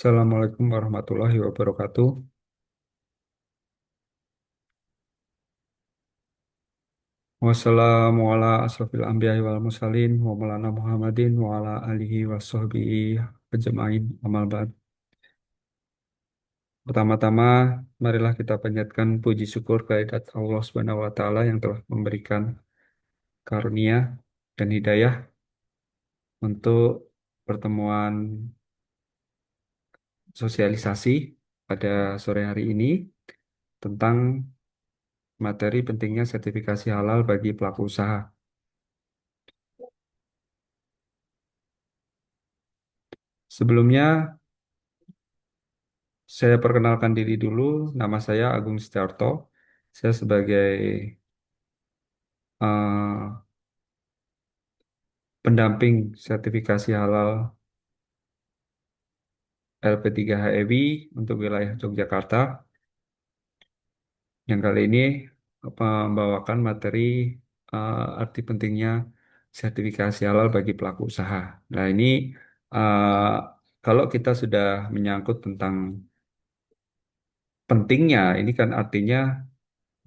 Assalamualaikum warahmatullahi wabarakatuh. Wassalamu ala asrofil anbiya'i wal mursalin wa maulana Muhammadin wa ala alihi wa sahbihi ajma'in amal ba'd. Pertama-tama, marilah kita panjatkan puji syukur kehadirat Allah Subhanahu wa taala yang telah memberikan karunia dan hidayah untuk pertemuan sosialisasi pada sore hari ini tentang materi pentingnya sertifikasi halal bagi pelaku usaha. Sebelumnya, saya perkenalkan diri dulu, nama saya Agung Setiarto. Saya sebagai eh, pendamping sertifikasi halal LP3HEWI untuk wilayah Yogyakarta. Yang kali ini membawakan materi arti pentingnya sertifikasi halal bagi pelaku usaha. Nah, ini eh, kalau kita sudah menyangkut tentang pentingnya, ini kan artinya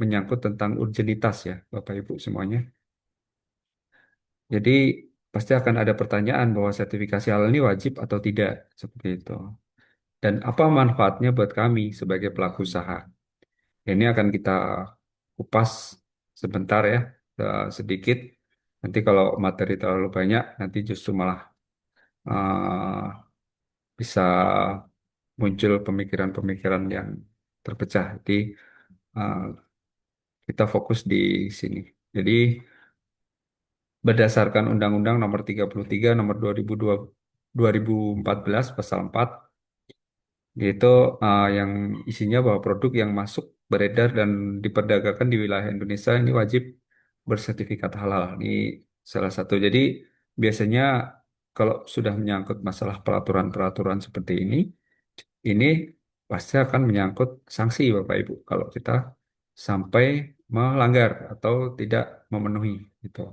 menyangkut tentang urgenitas ya, Bapak Ibu semuanya. Jadi pasti akan ada pertanyaan bahwa sertifikasi halal ini wajib atau tidak, seperti itu. Dan apa manfaatnya buat kami sebagai pelaku usaha? Ini akan kita kupas sebentar ya, sedikit. Nanti kalau materi terlalu banyak, nanti justru malah eh, bisa muncul pemikiran-pemikiran yang terpecah. Jadi eh, kita fokus di sini. Jadi berdasarkan Undang-Undang Nomor 33 Nomor 2014 Pasal 4, yaitu yang isinya bahwa produk yang masuk beredar dan diperdagangkan di wilayah Indonesia ini wajib bersertifikat halal. Ini salah satu. Jadi biasanya kalau sudah menyangkut masalah peraturan-peraturan seperti ini pasti akan menyangkut sanksi Bapak Ibu kalau kita sampai melanggar atau tidak memenuhi itu.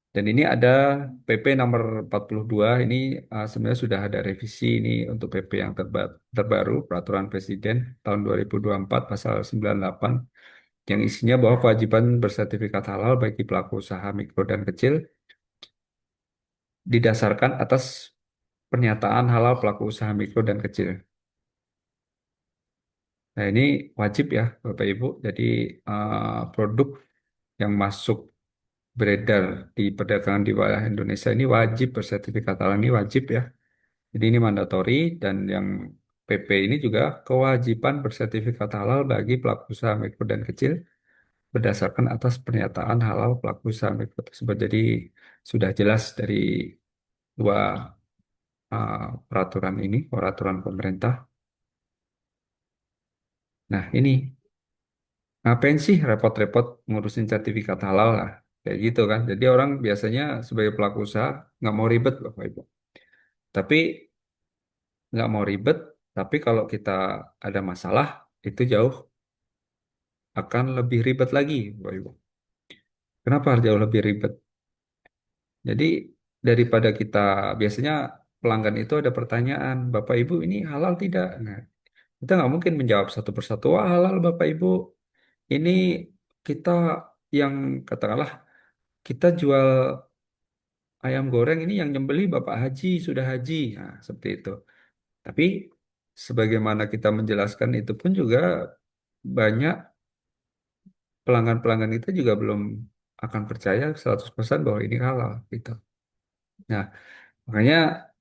Dan ini ada PP nomor 42, ini sebenarnya sudah ada revisi ini untuk PP yang terbaru, Peraturan Presiden tahun 2024 pasal 98, yang isinya bahwa kewajiban bersertifikat halal bagi pelaku usaha mikro dan kecil didasarkan atas pernyataan halal pelaku usaha mikro dan kecil. Nah, ini wajib ya Bapak Ibu, jadi produk yang masuk beredar di perdagangan di wilayah Indonesia ini wajib bersertifikat halal, ini wajib ya. Jadi ini mandatori dan yang PP ini juga kewajiban bersertifikat halal bagi pelaku usaha mikro dan kecil berdasarkan atas pernyataan halal pelaku usaha mikro tersebut. Jadi sudah jelas dari dua peraturan ini, peraturan pemerintah. Nah ini ngapain sih repot-repot ngurusin sertifikat halal lah, kayak gitu kan. Jadi orang biasanya sebagai pelaku usaha nggak mau ribet Bapak Ibu. Tapi nggak mau ribet, tapi kalau kita ada masalah itu jauh akan lebih ribet lagi, Bapak Ibu. Kenapa harus jauh lebih ribet? Jadi daripada kita biasanya pelanggan itu ada pertanyaan, Bapak Ibu ini halal tidak? Nah, kita nggak mungkin menjawab satu persatu, wah halal Bapak Ibu. Ini kita yang katakanlah kita jual ayam goreng ini yang nyembeli Bapak Haji, sudah haji. Nah, seperti itu. Tapi sebagaimana kita menjelaskan itu pun juga banyak pelanggan-pelanggan kita juga belum akan percaya 100% bahwa ini halal gitu. Nah, makanya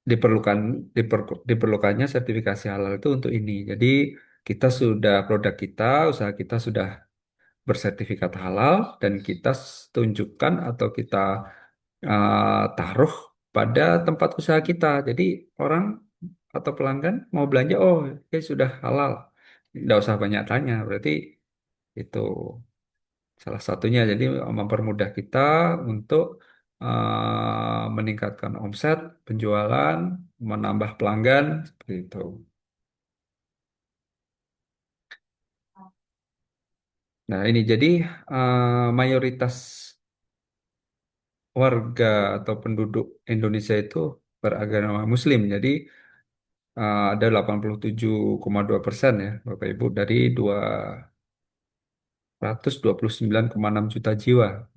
diperlukan diperlukannya sertifikasi halal itu untuk ini. Jadi kita sudah produk kita, usaha kita sudah bersertifikat halal dan kita tunjukkan atau kita taruh pada tempat usaha kita. Jadi orang atau pelanggan mau belanja, oh, ya sudah halal. Nggak usah banyak tanya, berarti itu salah satunya. Jadi mempermudah kita untuk meningkatkan omset, penjualan, menambah pelanggan, seperti itu. Nah, ini jadi mayoritas warga atau penduduk Indonesia itu beragama Muslim. Jadi ada 87,2% ya Bapak Ibu dari 229,6 juta jiwa.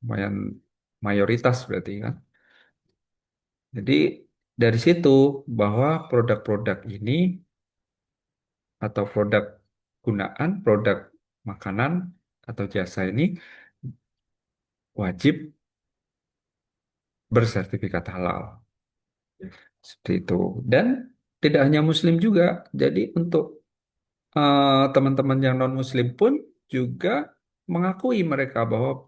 Lumayan mayoritas berarti kan. Jadi dari situ bahwa produk-produk ini atau produk gunaan, produk makanan atau jasa ini wajib bersertifikat halal. Seperti itu. Dan tidak hanya Muslim juga. Jadi untuk teman-teman yang non-Muslim pun juga mengakui mereka bahwa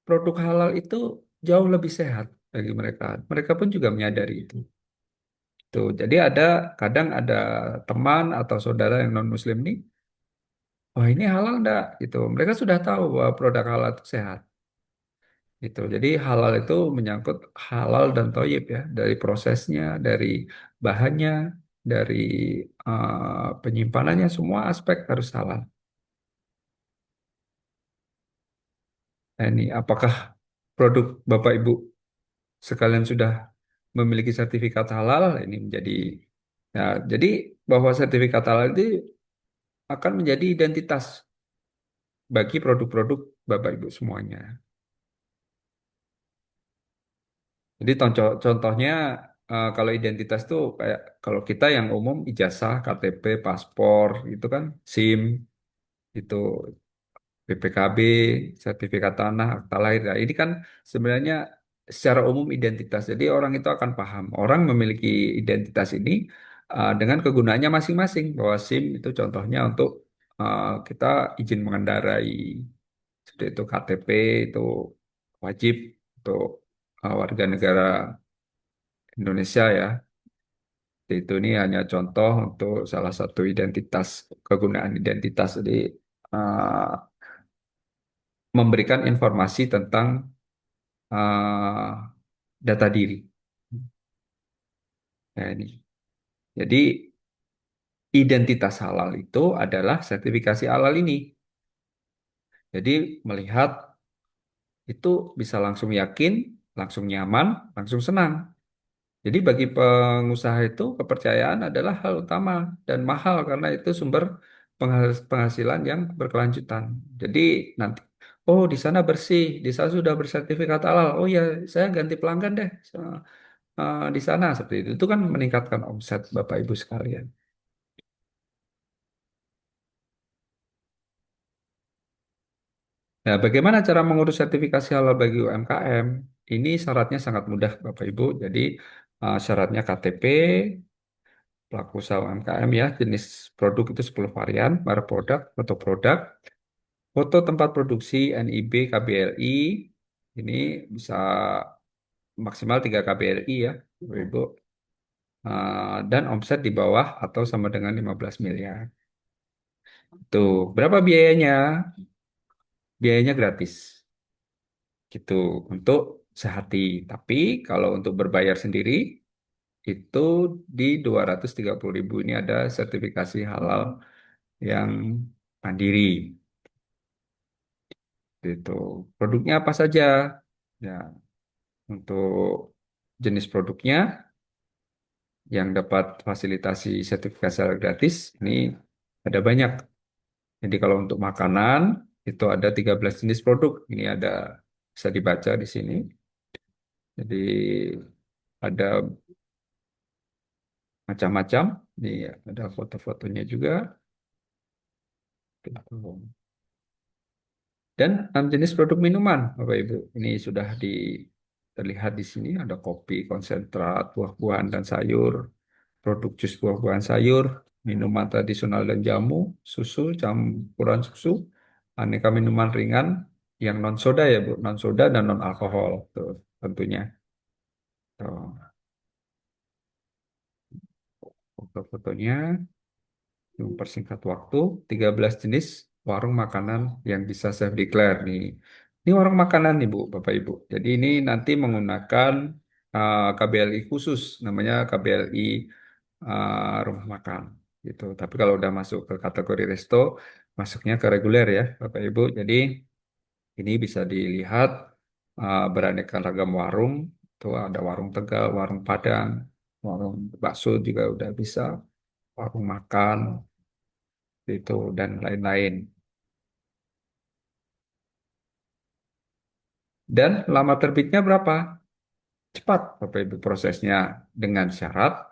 produk halal itu jauh lebih sehat bagi mereka. Mereka pun juga menyadari itu. Tuh, jadi kadang ada teman atau saudara yang non-Muslim nih, wah ini halal enggak? Gitu. Mereka sudah tahu bahwa produk halal itu sehat. Gitu. Jadi halal itu menyangkut halal dan toyib ya, dari prosesnya, dari bahannya, dari penyimpanannya, semua aspek harus halal. Nah, ini apakah produk Bapak Ibu sekalian sudah memiliki sertifikat halal? Ini menjadi, nah, jadi bahwa sertifikat halal itu akan menjadi identitas bagi produk-produk Bapak Ibu semuanya. Jadi contohnya kalau identitas tuh kayak kalau kita yang umum ijazah, KTP, paspor, itu kan SIM, itu BPKB, sertifikat tanah, akta lahir. Nah, ini kan sebenarnya secara umum identitas. Jadi orang itu akan paham. Orang memiliki identitas ini dengan kegunaannya masing-masing. Bahwa SIM itu contohnya untuk kita izin mengendarai. Seperti itu KTP itu wajib untuk warga negara Indonesia ya. Itu ini hanya contoh untuk salah satu identitas, kegunaan identitas. Jadi uh, memberikan informasi tentang data diri. Nah, ini. Jadi identitas halal itu adalah sertifikasi halal ini. Jadi melihat itu bisa langsung yakin, langsung nyaman, langsung senang. Jadi bagi pengusaha itu kepercayaan adalah hal utama dan mahal karena itu sumber penghasilan yang berkelanjutan. Jadi nanti, oh di sana bersih, di sana sudah bersertifikat halal. Oh ya, saya ganti pelanggan deh di sana seperti itu. Itu kan meningkatkan omset Bapak Ibu sekalian. Nah, bagaimana cara mengurus sertifikasi halal bagi UMKM? Ini syaratnya sangat mudah Bapak Ibu. Jadi syaratnya KTP, pelaku usaha UMKM ya, jenis produk itu 10 varian, merek produk, foto produk, foto tempat produksi, NIB, KBLI, ini bisa maksimal 3 KBLI ya, Bapak Ibu. Dan omset di bawah atau sama dengan 15 miliar. Tuh, berapa biayanya? Biayanya gratis, gitu, untuk sehati. Tapi kalau untuk berbayar sendiri, itu di 230.000 ini ada sertifikasi halal yang mandiri. Itu produknya apa saja? Ya, untuk jenis produknya yang dapat fasilitasi sertifikasi halal gratis ini ada banyak. Jadi kalau untuk makanan itu ada 13 jenis produk. Ini ada bisa dibaca di sini. Jadi ada macam-macam. Ini ada foto-fotonya juga. Dan 6 jenis produk minuman, Bapak Ibu. Ini sudah terlihat di sini. Ada kopi, konsentrat, buah-buahan dan sayur, produk jus buah-buahan sayur, minuman tradisional dan jamu, susu, campuran susu, aneka minuman ringan yang non soda ya Bu, non soda dan non alkohol, tuh tentunya. Tuh, foto-fotonya, mempersingkat waktu, 13 jenis warung makanan yang bisa self declare nih. Ini warung makanan nih Bu, Bapak Ibu. Jadi ini nanti menggunakan KBLI khusus, namanya KBLI rumah makan gitu. Tapi kalau udah masuk ke kategori resto, masuknya ke reguler ya, Bapak Ibu. Jadi ini bisa dilihat beraneka ragam warung. Tuh ada warung Tegal, warung Padang, warung bakso juga udah bisa, warung makan itu dan lain-lain. Dan lama terbitnya berapa? Cepat Bapak Ibu prosesnya dengan syarat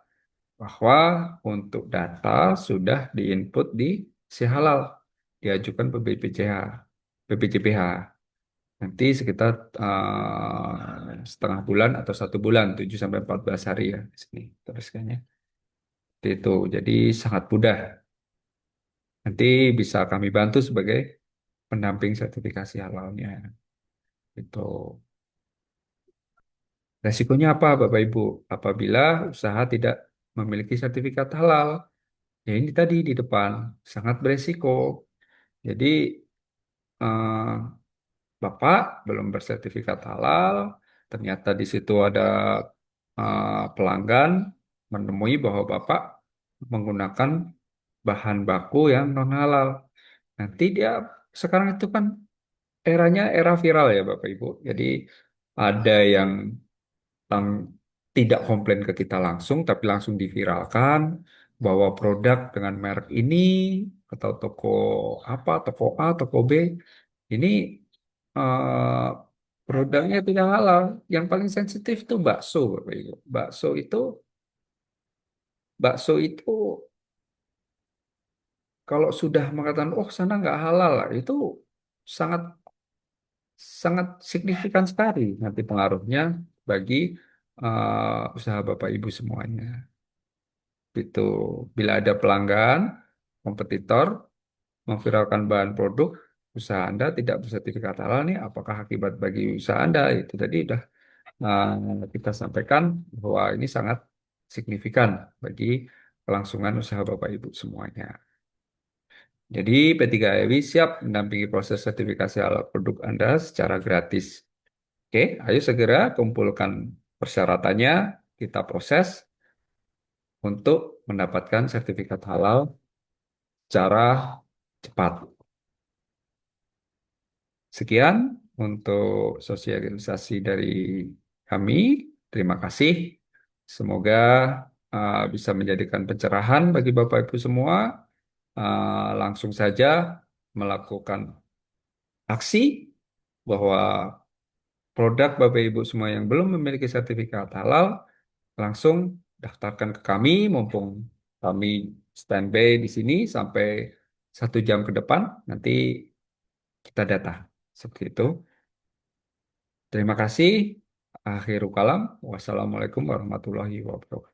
bahwa untuk data sudah diinput di si halal, diajukan ke BPCH, BPJPH. Nanti sekitar setengah bulan atau 1 bulan, 7 sampai 14 hari ya di sini tuliskannya. Itu jadi sangat mudah. Nanti bisa kami bantu sebagai pendamping sertifikasi halalnya. Itu. Resikonya apa, Bapak Ibu? Apabila usaha tidak memiliki sertifikat halal, ya ini tadi di depan sangat beresiko. Jadi eh, Bapak belum bersertifikat halal, ternyata di situ ada pelanggan menemui bahwa Bapak menggunakan bahan baku yang non halal. Nanti dia sekarang itu kan eranya era viral ya Bapak Ibu. Jadi ada yang tang- tidak komplain ke kita langsung, tapi langsung diviralkan bahwa produk dengan merek ini atau toko apa, toko A, toko B ini eh, produknya tidak halal. Yang paling sensitif itu bakso, Bapak Ibu. Bakso itu kalau sudah mengatakan, oh sana nggak halal, lah, itu sangat sangat signifikan sekali nanti pengaruhnya bagi usaha Bapak Ibu semuanya. Itu bila ada pelanggan, kompetitor memviralkan bahan produk usaha Anda tidak bersertifikat halal nih, apakah akibat bagi usaha Anda? Itu tadi sudah kita sampaikan bahwa ini sangat signifikan bagi kelangsungan usaha Bapak Ibu semuanya. Jadi P3AEW siap mendampingi proses sertifikasi halal produk Anda secara gratis. Oke, ayo segera kumpulkan persyaratannya, kita proses untuk mendapatkan sertifikat halal secara cepat. Sekian untuk sosialisasi dari kami. Terima kasih. Semoga bisa menjadikan pencerahan bagi Bapak Ibu semua. Langsung saja melakukan aksi bahwa produk Bapak Ibu semua yang belum memiliki sertifikat halal langsung daftarkan ke kami, mumpung kami standby di sini sampai 1 jam ke depan. Nanti kita data seperti itu. Terima kasih. Akhirul kalam. Wassalamualaikum warahmatullahi wabarakatuh.